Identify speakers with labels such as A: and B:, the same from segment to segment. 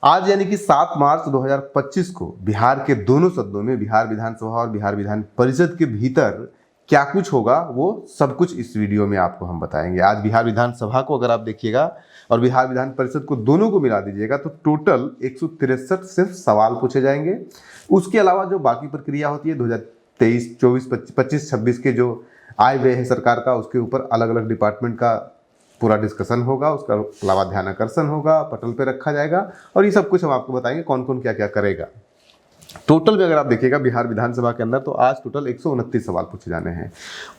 A: आज यानी कि 7 मार्च 2025 को बिहार के दोनों सदनों में, बिहार विधानसभा और बिहार विधान परिषद के भीतर क्या कुछ होगा वो सब कुछ इस वीडियो में आपको हम बताएंगे। आज बिहार विधानसभा को अगर आप देखिएगा और बिहार विधान परिषद को दोनों को मिला दीजिएगा तो टोटल 163 सिर्फ सवाल पूछे जाएंगे। उसके अलावा जो बाकी प्रक्रिया होती है 2023, 24, 25, 26 के जो आय व्यय है सरकार का, उसके ऊपर अलग अलग डिपार्टमेंट का पूरा डिस्कशन होगा। उसका अलावा ध्यानाकर्षण होगा, पटल पे रखा जाएगा और ये सब कुछ हम आपको बताएंगे कौन कौन क्या क्या करेगा। टोटल में अगर आप देखिएगा बिहार विधानसभा के अंदर तो आज टोटल 129 सवाल पूछे जाने हैं।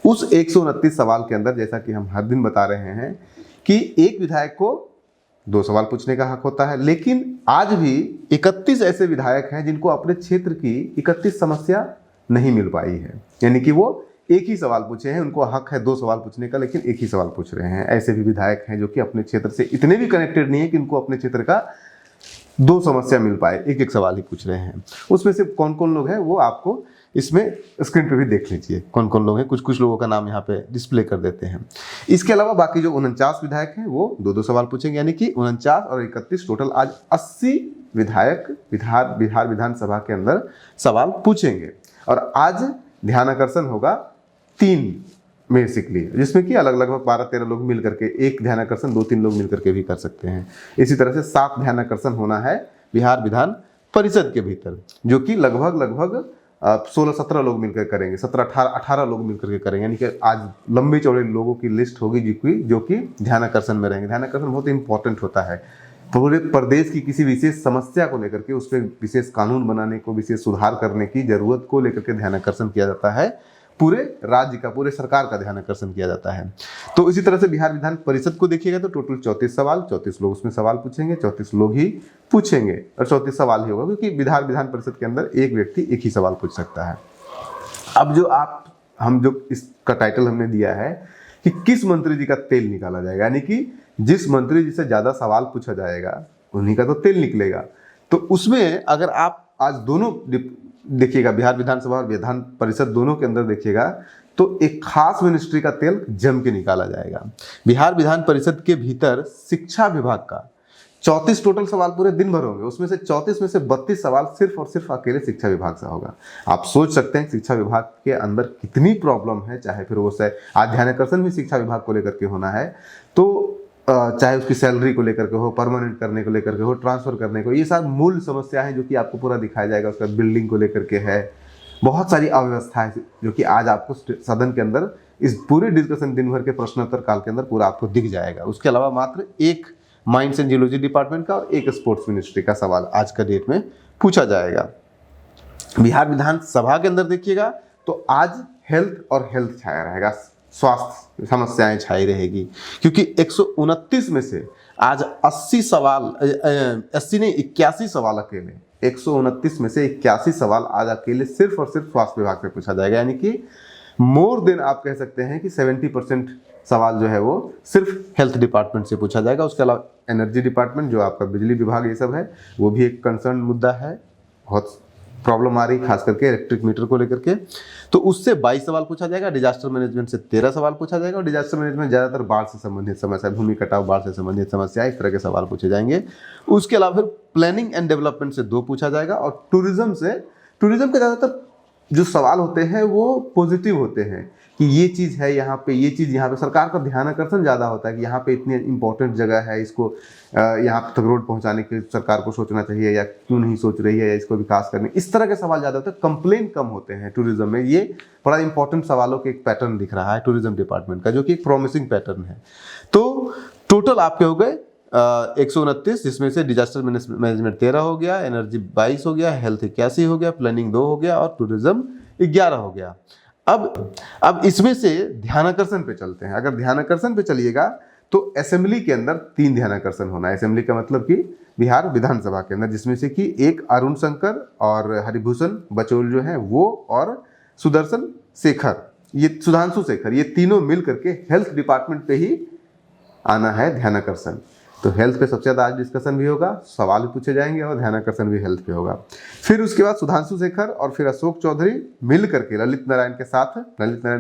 A: उस 129 सवाल के अंदर जैसा कि हम हर दिन बता रहे हैं कि एक विधायक को 2 सवाल पूछने का हक होता है, लेकिन आज भी 31 ऐसे विधायक हैं जिनको अपने क्षेत्र की 31 समस्या नहीं मिल पाई है, यानी कि वो एक ही सवाल पूछे हैं। उनको हक है 2 सवाल पूछने का, लेकिन एक ही सवाल पूछ रहे हैं। ऐसे भी विधायक हैं जो कि अपने क्षेत्र से इतने भी कनेक्टेड नहीं है कि उनको अपने क्षेत्र का 2 समस्या मिल पाए, एक एक सवाल ही पूछ रहे हैं। उसमें से कौन कौन लोग हैं वो आपको इसमें स्क्रीन पे भी देख लीजिए कौन कौन लोग हैं। कुछ कुछ लोगों का नाम यहाँ पे डिस्प्ले कर देते हैं। इसके अलावा बाकी जो 49 विधायक हैं वो 2-2 सवाल पूछेंगे, यानी कि 49 और 31 टोटल आज 80 विधायक बिहार विधानसभा के अंदर सवाल पूछेंगे। और आज ध्यानाकर्षण होगा 3 बेसिकली, जिसमें कि अलग लगभग 12-13 लोग मिल करके, एक ध्यानाकर्षण 2-3 लोग मिल करके भी कर सकते हैं। इसी तरह से 7 ध्यानाकर्षण होना है बिहार विधान परिषद के भीतर, जो कि लगभग 16-17 लोग मिलकर करेंगे, 17-18 लोग मिलकर के करेंगे। यानी कि आज लंबे चौड़े लोगों की लिस्ट होगी जो कि ध्यानाकर्षण में रहेंगे। ध्यानाकर्षण बहुत इंपॉर्टेंट होता है। पूरे प्रदेश की किसी विशेष समस्या को लेकर के, उस पर विशेष कानून बनाने को, विशेष सुधार करने की जरूरत को लेकर के ध्यानाकर्षण किया जाता है। पूरे राज्य का, पूरे सरकार का ध्यानाकर्षण किया जाता है। तो इसी तरह से बिहार विधान परिषद को देखिएगा तो टोटल 34 सवाल, 34 लोग उसमें सवाल पूछेंगे, 34 लोग ही पूछेंगे और 34 सवाल ही होगा, क्योंकि बिहार विधान परिषद के अंदर एक व्यक्ति एक ही सवाल पूछ सकता है। अब जो इसका टाइटल हमने दिया है कि किस मंत्री जी का तेल निकाला जाएगा, यानी कि जिस मंत्री जी से ज्यादा सवाल पूछा जाएगा उन्हीं का तो तेल निकलेगा। तो उसमें अगर आप आज दोनों देखिएगा, बिहार विधानसभा और विधान परिषद दोनों के अंदर देखिएगा तो एक खास मिनिस्ट्री का तेल जम के निकाला जाएगा। बिहार विधान परिषद के भीतर शिक्षा विभाग का 34 टोटल सवाल पूरे दिन भर होंगे। उसमें से 34 में से 32 सवाल सिर्फ और सिर्फ अकेले शिक्षा विभाग से होगा। आप सोच सकते हैं शिक्षा विभाग के अंदर कितनी प्रॉब्लम है, चाहे फिर वो ध्यानाकर्षण भी शिक्षा विभाग को लेकर के होना है, तो चाहे उसकी सैलरी को लेकर के हो, परमानेंट करने को लेकर के हो, ट्रांसफर करने को, ये सब मूल समस्या है जो कि आपको पूरा दिखाया जाएगा। उसका बिल्डिंग को लेकर के है, बहुत सारी अव्यवस्था है जो कि आज आपको सदन के अंदर इस पूरे डिस्कशन दिन भर के प्रश्नोत्तर काल के अंदर पूरा आपको दिख जाएगा। उसके अलावा मात्र एक माइंड्स एंड जियोलॉजी डिपार्टमेंट का और एक स्पोर्ट्स मिनिस्ट्री का सवाल आज का डेट में पूछा जाएगा। बिहार विधानसभा के अंदर देखिएगा तो आज हेल्थ और हेल्थ छाया रहेगा, स्वास्थ्य समस्याएं छाई रहेगी, क्योंकि 129 में से आज 81 सवाल अकेले, 129 में से 81 सवाल आज अकेले सिर्फ और सिर्फ स्वास्थ्य विभाग पे पूछा जाएगा। यानी कि मोर देन आप कह सकते हैं कि 70% सवाल जो है वो सिर्फ हेल्थ डिपार्टमेंट से पूछा जाएगा। उसके अलावा एनर्जी डिपार्टमेंट, जो आपका बिजली विभाग ये सब है, वो भी एक कंसर्न मुद्दा है। बहुत प्रॉब्लम आ रही खास करके इलेक्ट्रिक मीटर को लेकर के, तो उससे 22 सवाल पूछा जाएगा। डिजास्टर मैनेजमेंट से 13 सवाल पूछा जाएगा। और डिजास्टर मैनेजमेंट ज़्यादातर बाढ़ से संबंधित समस्या, भूमि कटाव, बाढ़ से संबंधित समस्या, इस तरह के सवाल पूछे जाएंगे। उसके अलावा फिर प्लानिंग एंड डेवलपमेंट से 2 पूछा जाएगा। और टूरिज्म के ज़्यादातर जो सवाल होते हैं वो पॉजिटिव होते हैं कि ये चीज़ है यहाँ पे, ये चीज़ यहाँ पे। सरकार का ध्यानाकर्षण ज़्यादा होता है कि यहाँ पे इतनी इंपॉर्टेंट जगह है, इसको यहाँ तक रोड पहुँचाने के लिए सरकार को सोचना चाहिए या क्यों नहीं सोच रही है, या इसको विकास करने, इस तरह के सवाल ज़्यादा होते हैं। कंप्लेन कम होते हैं टूरिज्म में। ये बड़ा इंपॉर्टेंट सवालों के एक पैटर्न दिख रहा है टूरिज्म डिपार्टमेंट का, जो कि एक प्रॉमिसिंग पैटर्न है। तो टोटल आपके हो गए 129, जिसमें से डिजास्टर मैनेजमेंट 13 हो गया, एनर्जी 22 हो गया, हेल्थ 81 हो गया, प्लानिंग 2 हो गया और टूरिज्म 11 हो गया। अब इसमें से ध्यानाकर्षण पे चलते हैं। अगर ध्यानाकर्षण पे चलिएगा तो असेंबली के अंदर 3 ध्यानाकर्षण होना है। असेंबली का मतलब कि बिहार विधानसभा के अंदर, जिसमें से कि एक अरुण शंकर और हरिभूषण बचौल जो है वो, और सुधांशु शेखर, ये तीनों मिल करके हेल्थ डिपार्टमेंट पे ही आना है ध्यानाकर्षण। तो हेल्थ पे सबसे ज़्यादा आज डिस्कशन भी होगा, सवाल भी पूछे जाएंगे और ध्यानाकर्षण भी हेल्थ पे होगा। फिर उसके बाद सुधांशु शेखर और फिर अशोक चौधरी मिल करके ललित नारायण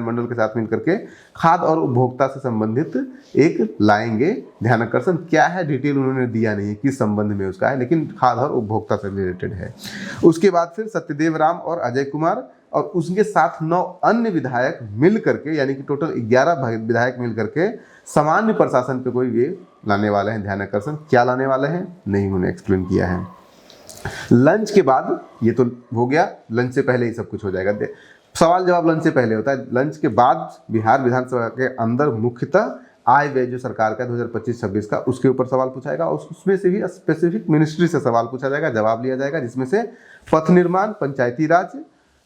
A: मंडल के साथ मिल करके खाद्य और उपभोक्ता से संबंधित एक लाएंगे ध्यानाकर्षण। क्या है डिटेल उन्होंने दिया नहीं किस संबंध में उसका है, लेकिन खाद्य और उपभोक्ता से रिलेटेड है। उसके बाद फिर सत्यदेव राम और अजय कुमार और उसके साथ 9 अन्य विधायक मिल करके, यानी कि टोटल 11 विधायक मिल करके सामान्य प्रशासन पे कोई ये लाने वाले हैं ध्यानाकर्षण। क्या लाने वाले हैं नहीं उन्होंने एक्सप्लेन किया है। लंच के बाद ये तो हो गया, लंच से पहले ही सब कुछ हो जाएगा। सवाल जवाब लंच से पहले होता है। लंच के बाद बिहार विधानसभा के अंदर मुख्यतः आय व्यय जो सरकार का 2025-26 का उसके ऊपर सवाल पूछा जाएगा और उसमें से भी स्पेसिफिक मिनिस्ट्री से सवाल पूछा जाएगा, जवाब लिया जाएगा, जिसमें से पथ निर्माण, पंचायती राज,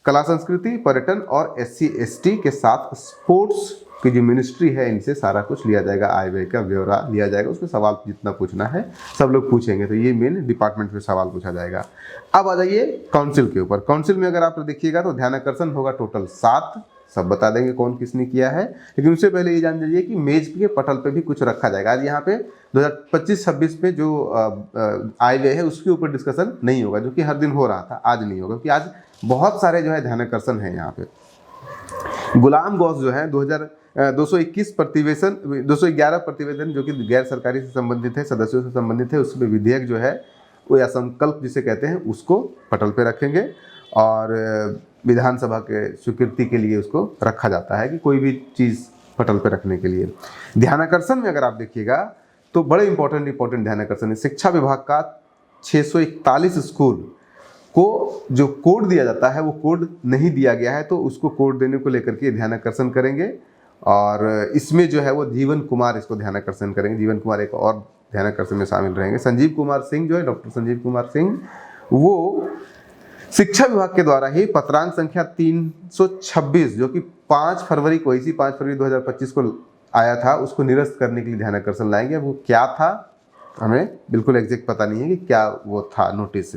A: कला संस्कृति, पर्यटन और SC/ST के साथ स्पोर्ट्स की जो मिनिस्ट्री है इनसे सारा कुछ लिया जाएगा, आय व्यय का ब्यौरा लिया जाएगा। उसमें सवाल जितना पूछना है सब लोग पूछेंगे, तो ये मेन डिपार्टमेंट में सवाल पूछा जाएगा। अब आ जाइए काउंसिल के ऊपर। काउंसिल में अगर आप देखिएगा तो ध्यानाकर्षण होगा टोटल 7, सब बता देंगे कौन किसने किया है। लेकिन उससे पहले ये जान लीजिए कि मेज के पटल पे भी कुछ रखा जाएगा। आज यहाँ पे 2025-26 में जो आय व्यय है उसके ऊपर डिस्कशन नहीं होगा, जो कि हर दिन हो रहा था, आज नहीं होगा क्योंकि आज बहुत सारे जो है ध्यानाकर्षण है। यहाँ पे गुलाम गौस जो है 211 प्रतिवेदन जो कि गैर सरकारी से संबंधित है, सदस्यों से संबंधित है, उसमें विधेयक जो है वो या संकल्प जिसे कहते हैं उसको पटल पे रखेंगे और विधानसभा के स्वीकृति के लिए उसको रखा जाता है कि कोई भी चीज़ पटल पे रखने के लिए। ध्यानाकर्षण में अगर आप देखिएगा तो बड़े इंपॉर्टेंट ध्यानाकर्षण है। शिक्षा विभाग का 641 स्कूल को जो कोड दिया जाता है वो कोड नहीं दिया गया है, तो उसको कोड देने को लेकर के ध्यानाकर्षण करेंगे और इसमें जो है वो जीवन कुमार इसको ध्यानाकर्षण करेंगे। जीवन कुमार एक और ध्यानाकर्षण में शामिल रहेंगे। संजीव कुमार सिंह जो है, डॉक्टर संजीव कुमार सिंह, वो शिक्षा विभाग के द्वारा ही पत्रांक संख्या 326 जो कि 5 फरवरी 2025 को आया था उसको निरस्त करने के लिए ध्यानाकर्षण लाएंगे। वो क्या था हमें बिल्कुल एग्जैक्ट पता नहीं है कि क्या वो था नोटिस।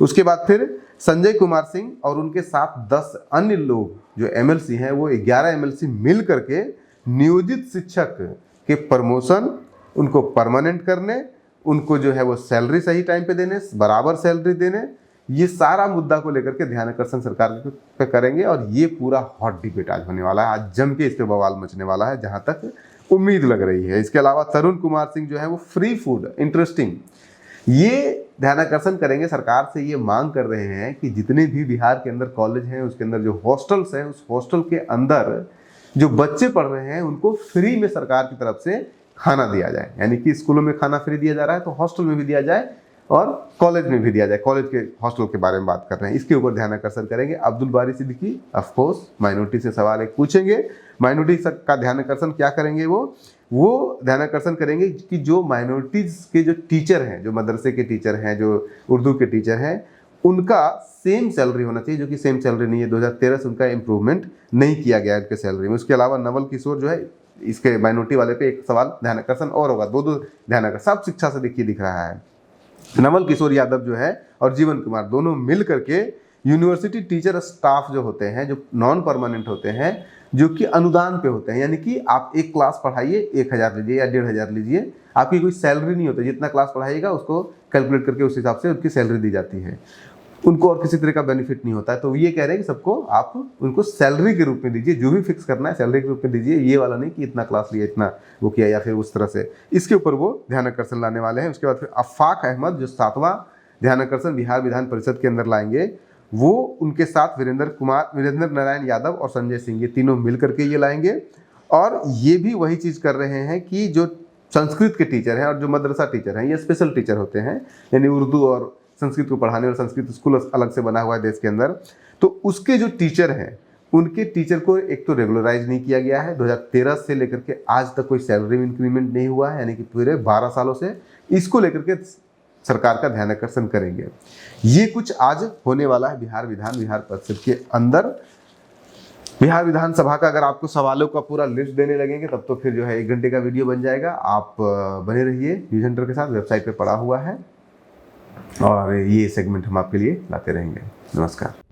A: उसके बाद फिर संजय कुमार सिंह और उनके साथ 10 अन्य लोग जो MLC हैं, वो 11 MLC मिल करके नियोजित शिक्षक के प्रमोशन, उनको परमानेंट करने, उनको जो है वो सैलरी सही टाइम पे देने, बराबर सैलरी देने, ये सारा मुद्दा को लेकर के ध्यानाकर्षण सरकार पे करेंगे। और ये पूरा हॉट डिबेट आज होने वाला है, आज जम के इस पे बवाल मचने वाला है जहां तक उम्मीद लग रही है। इसके अलावा तरुण कुमार सिंह जो है वो फ्री फूड, इंटरेस्टिंग, ये ध्यानाकर्षण करेंगे। सरकार से ये मांग कर रहे हैं कि जितने भी बिहार के अंदर कॉलेज हैं उसके अंदर जो हॉस्टल्स हैं उस हॉस्टल के अंदर जो बच्चे पढ़ रहे हैं उनको फ्री में सरकार की तरफ से खाना दिया जाए। यानी कि स्कूलों में खाना फ्री दिया जा रहा है तो हॉस्टल में भी दिया जाए और कॉलेज में भी दिया जाए। कॉलेज के हॉस्टल के बारे में बात कर रहे हैं, इसके ऊपर ध्यानाकर्षण करेंगे। अब्दुल बारी सिद्दीकी ऑफकोर्स माइनॉरिटी से सवाल एक पूछेंगे। माइनॉरिटी का ध्यानाकर्षण क्या करेंगे, वो ध्यानाकर्षण करेंगे कि जो माइनॉरिटीज के जो टीचर हैं, जो मदरसे के टीचर हैं, जो उर्दू के टीचर हैं, उनका सेम सैलरी होना चाहिए, जो कि सेम सैलरी नहीं है। 2013 से उनका इम्प्रूवमेंट नहीं किया गया उनके सैलरी में। उसके अलावा नवल किशोर जो है, इसके माइनॉरिटी वाले पे एक सवाल ध्यानाकर्षण और होगा, दो ध्यानाकर्षण सब शिक्षा से देखिए दिख रहा है। नवल किशोर यादव जो है और जीवन कुमार दोनों मिल करके यूनिवर्सिटी टीचर स्टाफ जो होते हैं, जो नॉन परमानेंट होते हैं, जो कि अनुदान पे होते हैं, यानी कि आप एक क्लास पढ़ाइए 1000 लीजिए या 1500 लीजिए, आपकी कोई सैलरी नहीं होती, जितना क्लास पढ़ाइएगा उसको कैलकुलेट करके उस हिसाब से उनकी सैलरी दी जाती है, उनको और किसी तरह का बेनिफिट नहीं होता है। तो ये कह रहे हैं कि सबको आप उनको सैलरी के रूप में दीजिए, जो भी फिक्स करना है सैलरी के रूप में दीजिए, ये वाला नहीं कि इतना क्लास लिया इतना वो किया या फिर उस तरह से। इसके ऊपर वो ध्यानाकर्षण लाने वाले हैं। उसके बाद फिर अफाक अहमद जो 7वां ध्यानाकर्षण बिहार विधान परिषद के अंदर लाएंगे, वो उनके साथ वीरेंद्र नारायण यादव और संजय सिंह, ये तीनों मिल करके ये लाएंगे। और ये भी वही चीज़ कर रहे हैं कि जो संस्कृत के टीचर हैं और जो मदरसा टीचर हैं, ये स्पेशल टीचर होते हैं, यानी उर्दू और संस्कृत को पढ़ाने और संस्कृत स्कूल अलग से बना हुआ है देश के अंदर, तो उसके जो टीचर हैं उनके टीचर को एक तो रेगुलराइज नहीं किया गया है। 2013 से लेकर के आज तक कोई सैलरी में इंक्रीमेंट नहीं हुआ है, यानी कि पूरे 12 सालों से। इसको लेकर के सरकार का ध्यानाकर्षण करेंगे। ये कुछ आज होने वाला है बिहार परिषद के अंदर। बिहार विधानसभा का अगर आपको सवालों का पूरा लिस्ट देने लगेंगे तब तो फिर जो है 1 घंटे का वीडियो बन जाएगा। आप बने रहिए न्यूज़ सेंटर के साथ, वेबसाइट पे पड़ा हुआ है और ये सेगमेंट हम आपके लिए लाते रहेंगे। नमस्कार।